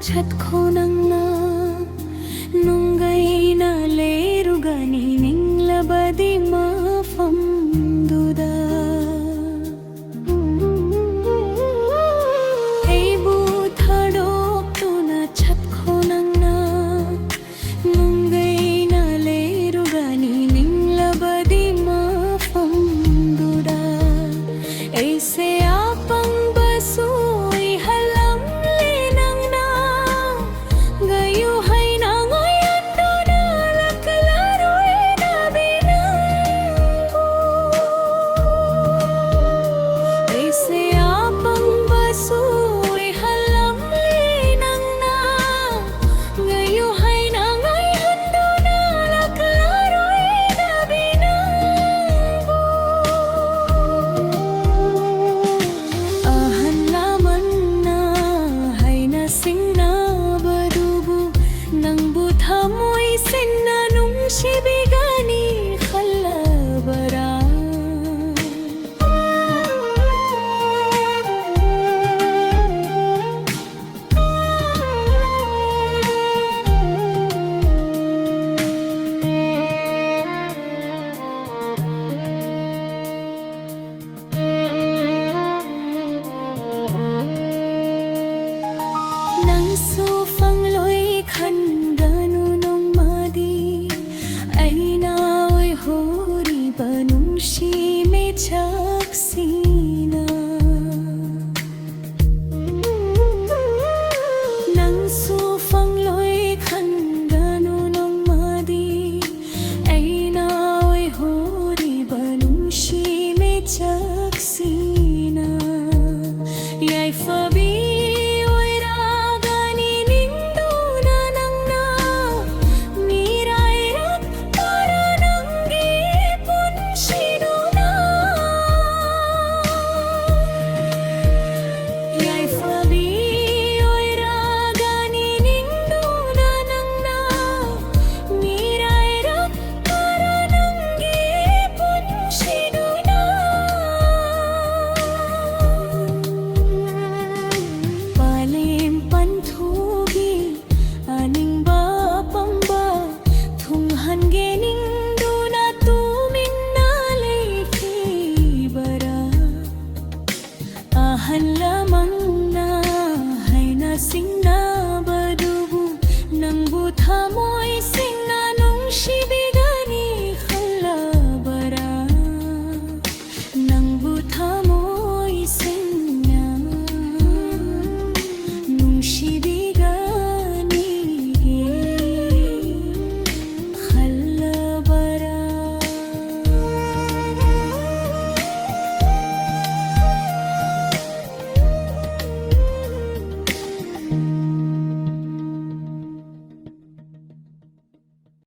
छत खोनंग नुंगई ना लेरुगनी निंग्लबदी माफंदुदा एबू थडोक्तुना छत खोनंग नुंगई ना लेरुगनी निंग्लबदी माफंदुदा ऐसे आपंग Basu Shibigani khalabara nang su phang loi khan Banushi me chaksina nang su phang loi khan ganu nong madi aina oi hori banushi me chaksina yai fabi Halamangna haina singna badubu nangbu thamoy